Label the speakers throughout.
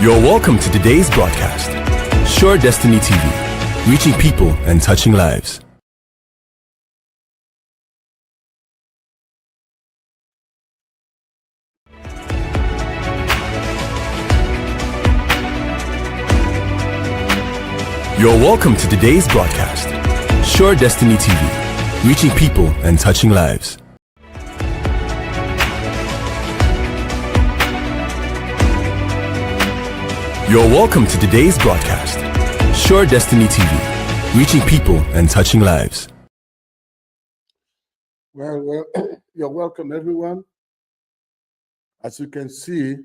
Speaker 1: You're welcome to today's broadcast. Sure Destiny TV, reaching people and touching lives. You're welcome to today's broadcast. Sure Destiny TV, reaching people and touching lives. You're welcome to today's broadcast. Sure Destiny TV, reaching people and touching lives.
Speaker 2: Well, you're welcome, everyone. As you can see,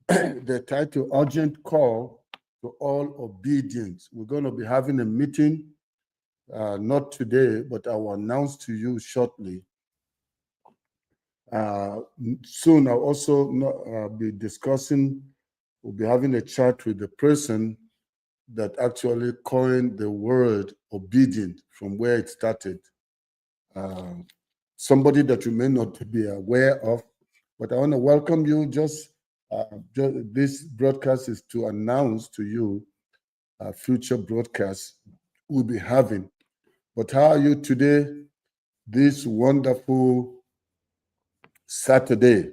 Speaker 2: the title, Urgent Call to All Obedience. We're going to be having a meeting, not today, but I will announce to you shortly. Soon I'll also be discussing, we'll be having a chat with the person that actually coined the word obedient from where it started. Somebody that you may not be aware of, but I want to welcome you. Just this broadcast is to announce to you future broadcasts we'll be having. But how are you today, this wonderful Saturday?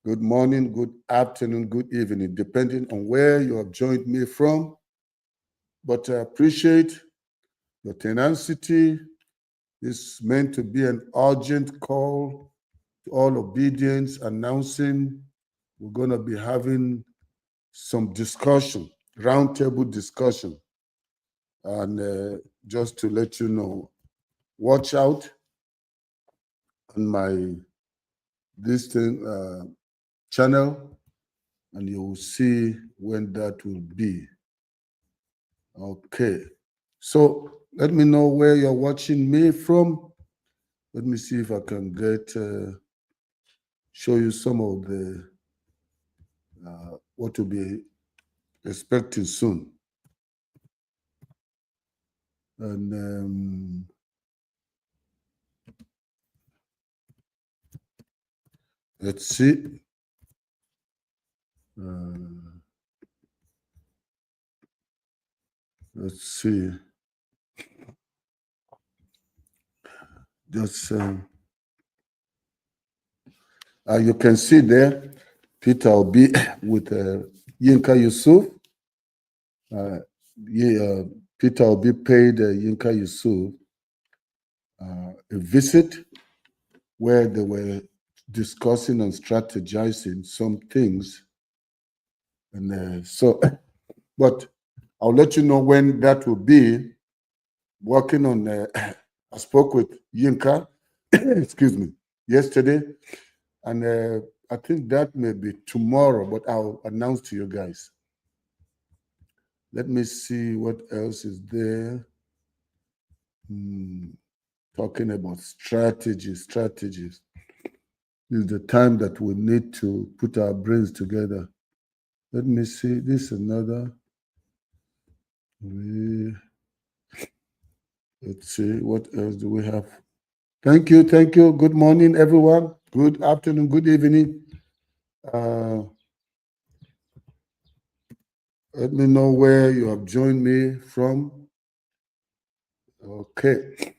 Speaker 2: Good morning, good afternoon, good evening, depending on where you have joined me from. But I appreciate your tenacity. It's meant to be an urgent call to all obedience, announcing we're going to be having some discussion, roundtable discussion. And just to let you know, watch out on my channel, and you will see when that will be. Okay, so let me know where you're watching me from. Let me see if I can show you some of the what to be expecting soon. And let's see. Let's see. Just you can see there, Peter will be with Yinka Yusuf. Peter will be paid Yinka Yusuf a visit where they were discussing and strategizing some things. And but I'll let you know when that will be. Working on, I spoke with Yinka, excuse me, yesterday, and I think that may be tomorrow, but I'll announce to you guys. Let me see what else is there. Talking about strategies. This is the time that we need to put our brains together. Let me see, this is another. Let's see, what else do we have? Thank you. Good morning, everyone. Good afternoon, good evening. Let me know where you have joined me from. Okay.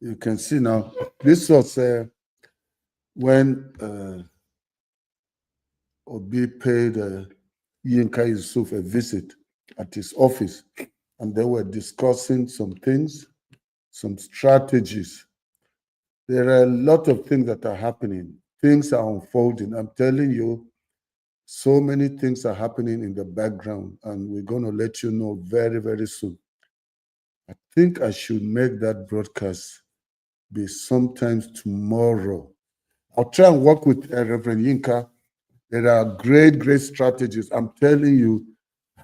Speaker 2: You can see now, this was when Obi paid Yinka Yusuf a visit at his office, and they were discussing some things, some strategies. There are a lot of things that are happening. Things are unfolding. I'm telling you, so many things are happening in the background, and we're going to let you know very, very soon. I think I should make that broadcast be sometimes tomorrow. I'll try and work with Reverend Yinka. There are great strategies. I'm telling you,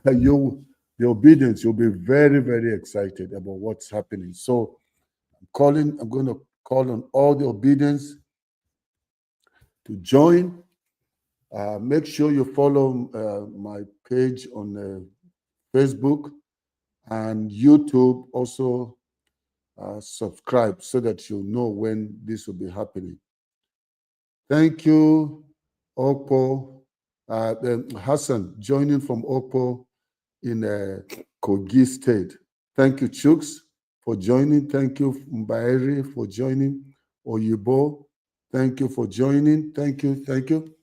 Speaker 2: the obedience, you'll be very, very excited about what's happening. So I'm going to call on all the obedience to join. Make sure you follow my page on Facebook and YouTube. Also subscribe so that you'll know when this will be happening. Thank you. Okpo, Hassan joining from Okpo in Kogi State. Thank you, Chooks, for joining. Thank you, Mbaeri, for joining. Oyibo, thank you for joining. Thank you, thank you.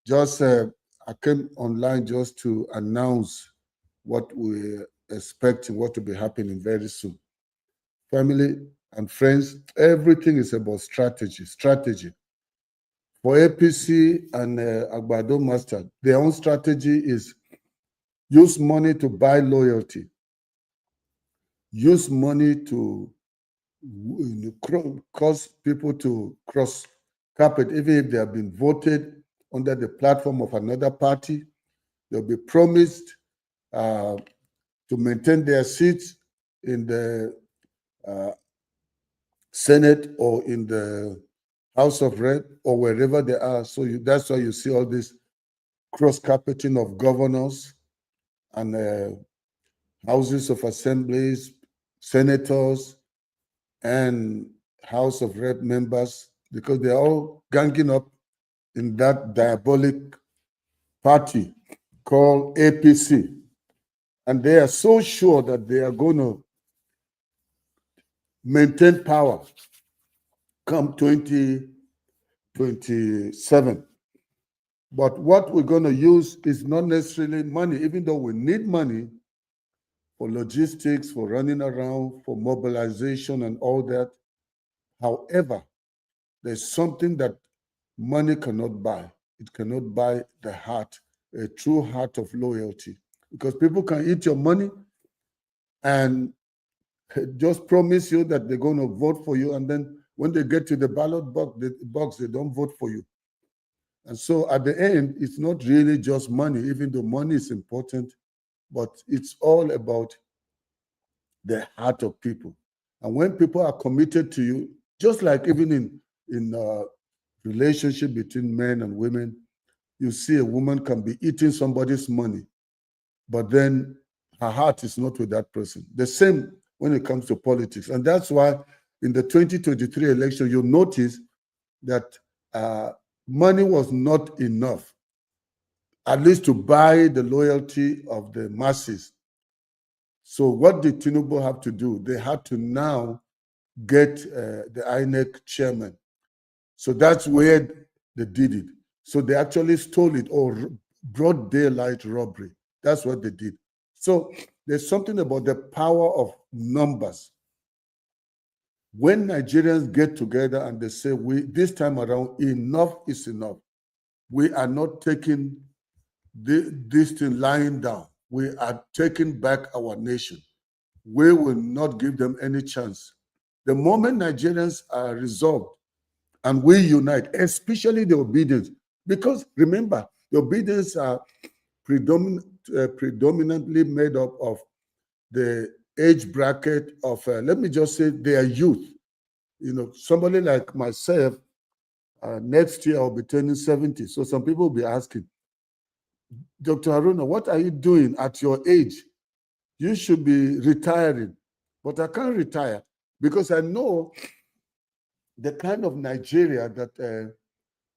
Speaker 2: Just, I came online just to announce what we're expecting, what will be happening very soon. Family and friends, everything is about strategy. Strategy. For APC and Agbado Master, their own strategy is use money to buy loyalty. Use money to cause people to cross carpet, even if they have been voted under the platform of another party. They'll be promised to maintain their seats in the Senate or in the House of Rep or wherever they are. So that's why you see all this cross-carpeting of governors and houses of assemblies, senators, and House of Rep members, because they're all ganging up in that diabolic party called APC. And they are so sure that they are going to maintain power come 2027. But what we're going to use is not necessarily money, even though we need money for logistics, for running around, for mobilization and all that. However, there's something that money cannot buy. It cannot buy the heart, a true heart of loyalty. Because people can eat your money and just promise you that they're going to vote for you, and then when they get to the ballot box, they don't vote for you. And so at the end, it's not really just money, even though money is important, but it's all about the heart of people. And when people are committed to you, just like even in relationship between men and women, you see a woman can be eating somebody's money, but then her heart is not with that person. The same when it comes to politics. And that's why in the 2023 election, you'll notice that money was not enough, at least to buy the loyalty of the masses. So what did Tinubu have to do? They had to now get the INEC chairman. So that's where they did it. So they actually stole it, or broad daylight robbery. That's what they did. So there's something about the power of numbers. When Nigerians get together and they say, this time around, enough is enough. We are not taking this thing lying down. We are taking back our nation. We will not give them any chance. The moment Nigerians are resolved and we unite, especially the Obidients, because remember, the Obidients are predominantly made up of the age bracket of, let me just say, their youth. You know, somebody like myself, next year I'll be turning 70. So some people will be asking, Dr. Haruna, what are you doing at your age? You should be retiring. But I can't retire because I know the kind of Nigeria that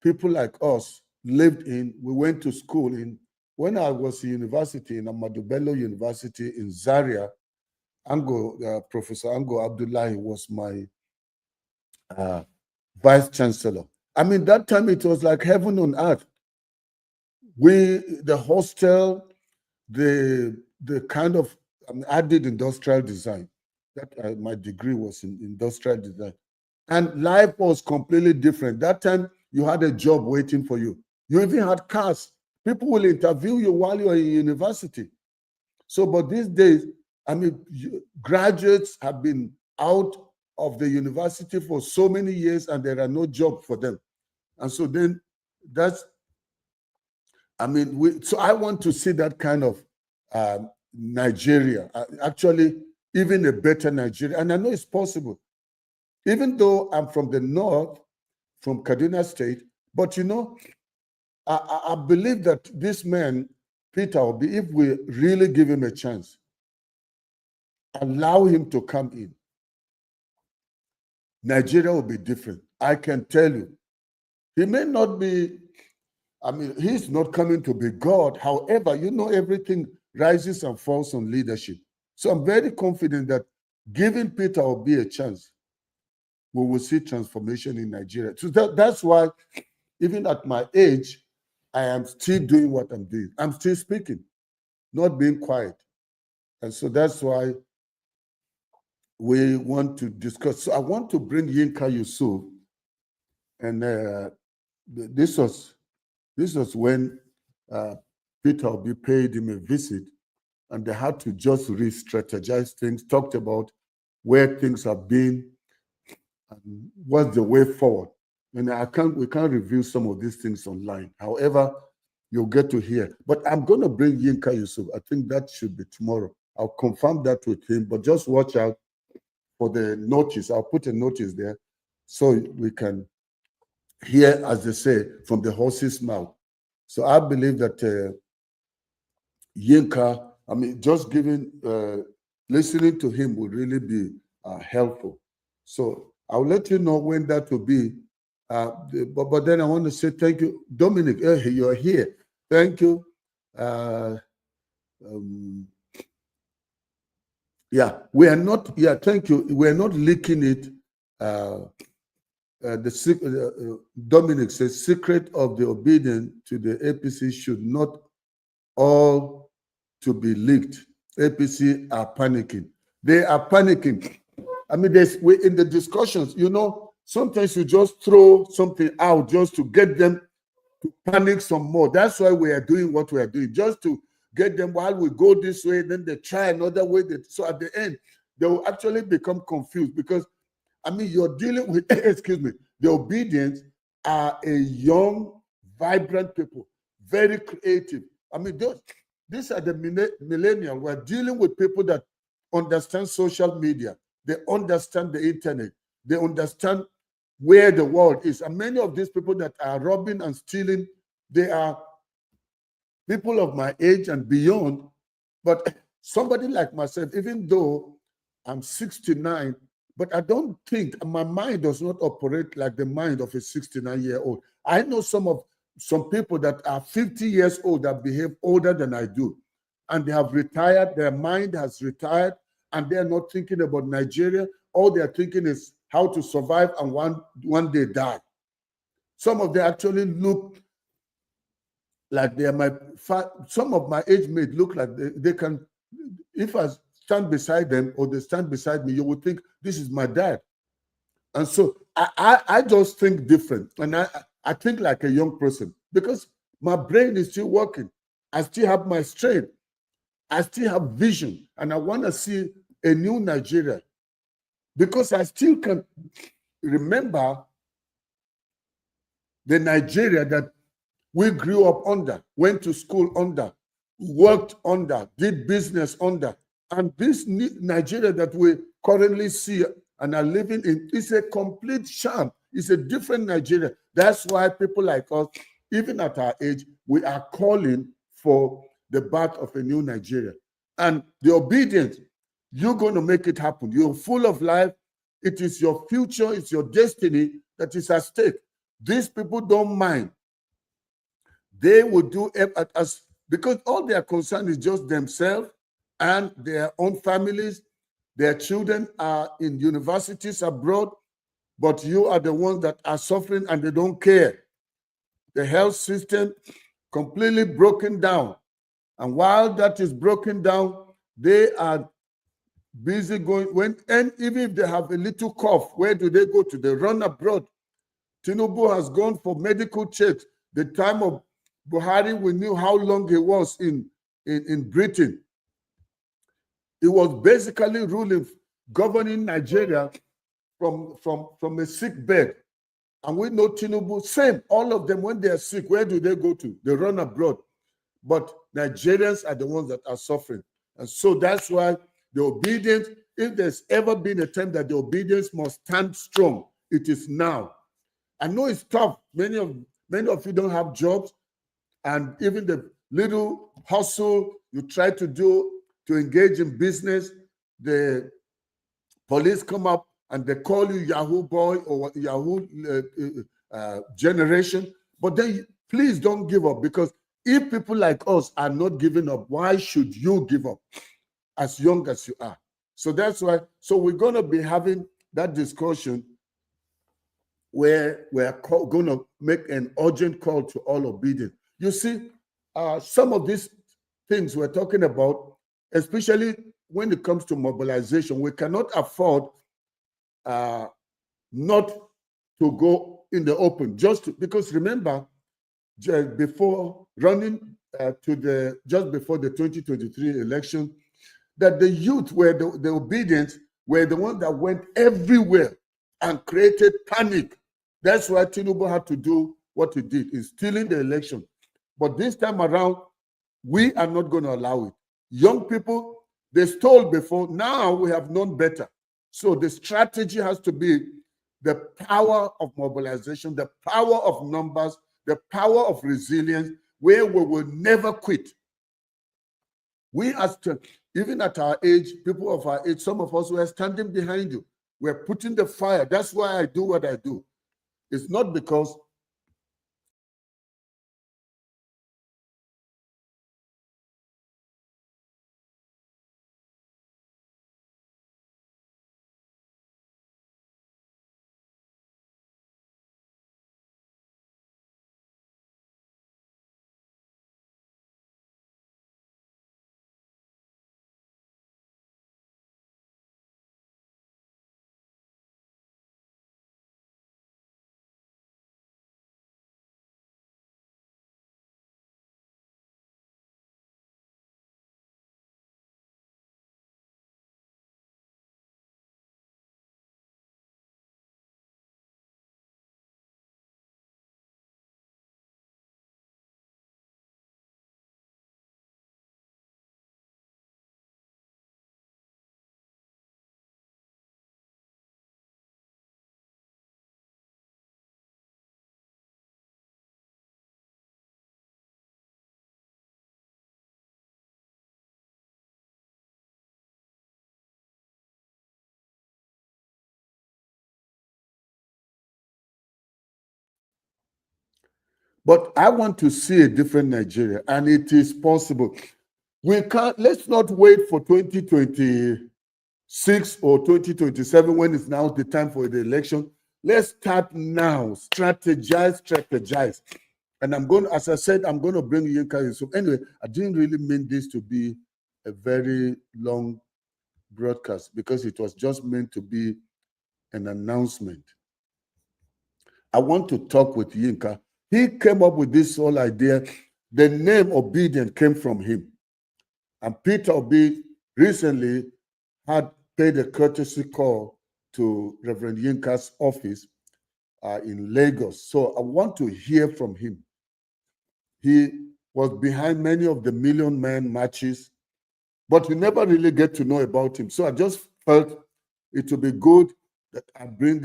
Speaker 2: people like us lived in. We went to school in. When I was in university, in Ahmadu Bello University in Zaria, Professor Ango Abdullahi was my vice chancellor. I mean, that time it was like heaven on earth. The hostel, the kind of, I did industrial design. That my degree was in industrial design. And life was completely different. That time you had a job waiting for you. You even had cars. People will interview you while you're in university. So, but these days, I mean, graduates have been out of the university for so many years and there are no jobs for them. And so then that's, I mean, so I want to see that kind of Nigeria, actually, even a better Nigeria. And I know it's possible. Even though I'm from the north, from Kaduna State, but you know, I believe that this man, Peter Obi, if we really give him a chance, allow him to come in, Nigeria will be different. I can tell you. He may not be I mean, he's not coming to be God. However, everything rises and falls on leadership. So I'm very confident that giving Peter Obi a chance, we will see transformation in Nigeria. So that's why, even at my age, I am still doing what I'm doing. I'm still speaking, not being quiet. And so that's why we want to discuss. So I want to bring Yinka Yusuf, and this was when Peter Obi paid him a visit, and they had to just re-strategize things, talked about where things have been and what's the way forward. And we can't review some of these things online. However, you'll get to hear. But I'm going to bring Yinka Yusuf. I think that should be tomorrow. I'll confirm that with him, but just watch out for the notice. I'll put a notice there so we can hear, as they say, from the horse's mouth. So I believe that Yinka, I mean, just listening to him will really be helpful. So I'll let you know when that will be. But then I want to say thank you, Dominic. You're here. Thank you. We are not. Yeah, thank you. We are not leaking it. Dominic says secret of the Obidients to the APC should not all to be leaked. APC are panicking. They are panicking. I mean, in the discussions, sometimes you just throw something out just to get them to panic some more. That's why we are doing what we are doing, just to get them, while we go this way, then they try another way. So at the end, they will actually become confused because, I mean, you're dealing with, excuse me, the Obidients are a young, vibrant people, very creative. I mean, these are the millennials. We're dealing with people that understand social media. They understand the internet. They understand where the world is. And many of these people that are robbing and stealing, they are people of my age and beyond. But somebody like myself, even though I'm 69, but I don't think, my mind does not operate like the mind of a 69-year-old. I know some people that are 50 years old that behave older than I do. And they have retired, their mind has retired, and they're not thinking about Nigeria. All they're thinking is how to survive and one day die. Some of them actually look like they are some of my age mates look like they can, if I stand beside them or they stand beside me, you would think this is my dad. And so I just think different. And I think like a young person because my brain is still working. I still have my strength. I still have vision. And I want to see a new Nigeria because I still can remember the Nigeria that we grew up under, went to school under, worked under, did business under. And this Nigeria that we currently see and are living in is a complete sham. It's a different Nigeria. That's why people like us, even at our age, we are calling for the birth of a new Nigeria. And the Obidients, you're going to make it happen. You're full of life. It is your future, it's your destiny that is at stake. These people don't mind. They will do as because all their concern is just themselves and their own families. Their children are in universities abroad, but you are the ones that are suffering and they don't care. The health system completely broken down. And while that is broken down, they are busy going, and even if they have a little cough, where do they go to? They run abroad. Tinubu has gone for medical checks. The time of Buhari, we knew how long he was in Britain. He was basically governing Nigeria from a sick bed. And we know Tinubu, same, all of them, when they are sick, where do they go to? They run abroad. But Nigerians are the ones that are suffering. And so that's why the Obidients, if there's ever been a time that the Obidients must stand strong, it is now. I know it's tough. Many of you don't have jobs, and even the little hustle you try to do to engage in business, the police come up and they call you Yahoo boy or Yahoo generation. But then please don't give up, because if people like us are not giving up, why should you give up as young as you are? So that's why. So we're going to be having that discussion where we're going to make an urgent call to all obedient. You see, some of these things we're talking about, especially when it comes to mobilization, we cannot afford not to go in the open, because remember, before running just before the 2023 election, that the youth were the Obedients were the ones that went everywhere and created panic. That's why Tinubu had to do what he did in stealing the election. But this time around, we are not going to allow it. Young people, they stole before. Now we have known better. So the strategy has to be the power of mobilization, the power of numbers, the power of resilience, where we will never quit. We, even at our age, people of our age, some of us were standing behind you. We're putting the fire. That's why I do what I do. It's not because but I want to see a different Nigeria, and it is possible. We can't, let's not wait for 2026 or 2027 when it's now the time for the election. Let's start now, strategize. And I'm going, as I said, I'm going to bring Yinka in. So anyway, I didn't really mean this to be a very long broadcast, because it was just meant to be an announcement. I want to talk with Yinka. He came up with this whole idea. The name Obedient came from him. And Peter Obi recently had paid a courtesy call to Reverend Yinka's office in Lagos. So I want to hear from him. He was behind many of the Million Man marches, but you never really get to know about him. So I just felt it would be good that I bring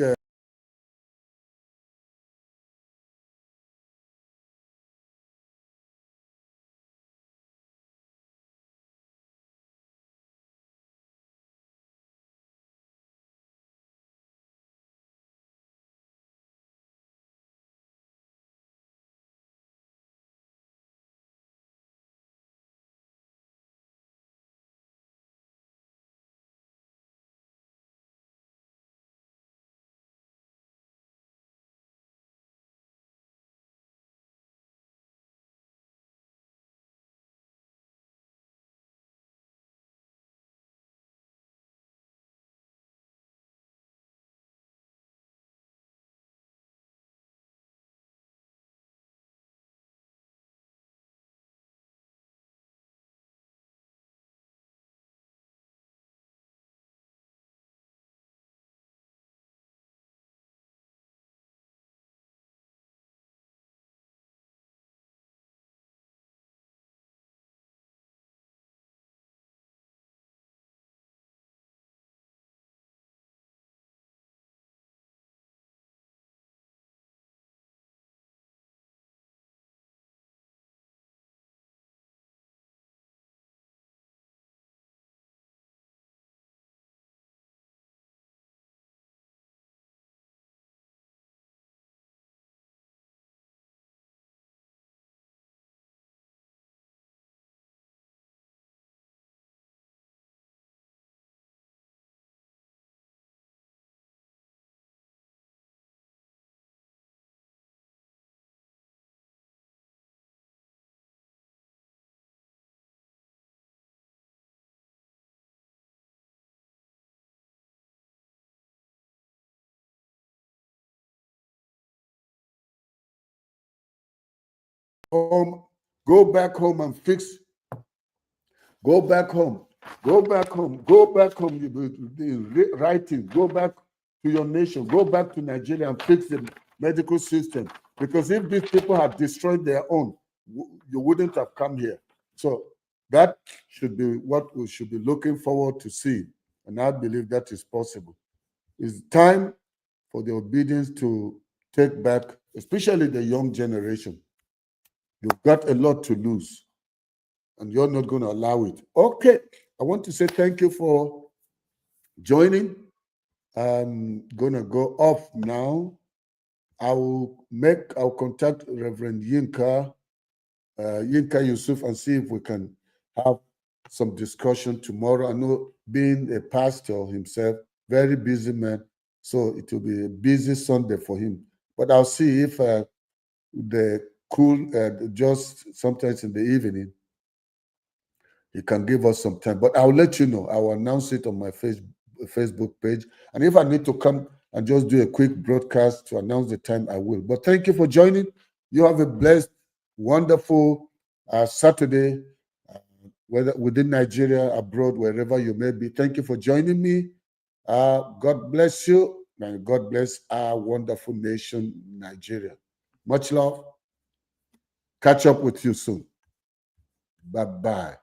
Speaker 2: home, go back home and fix. Go back home. Go back home. Go back home. Writing. Go back to your nation. Go back to Nigeria and fix the medical system. Because if these people had destroyed their own, you wouldn't have come here. So that should be what we should be looking forward to see. And I believe that is possible. It's time for the Obidients to take back, especially the young generation. You've got a lot to lose, and you're not going to allow it. Okay, I want to say thank you for joining. I'm going to go off now. I'll contact Reverend Yinka Yusuf, and see if we can have some discussion tomorrow. I know, being a pastor himself, very busy man, so it will be a busy Sunday for him. But I'll see if just sometimes in the evening, he can give us some time. But I'll let you know. I'll announce it on my Facebook page. And if I need to come and just do a quick broadcast to announce the time, I will. But thank you for joining. You have a blessed, wonderful Saturday, whether within Nigeria, abroad, wherever you may be. Thank you for joining me. God bless you, and God bless our wonderful nation, Nigeria. Much love. Catch up with you soon. Bye-bye.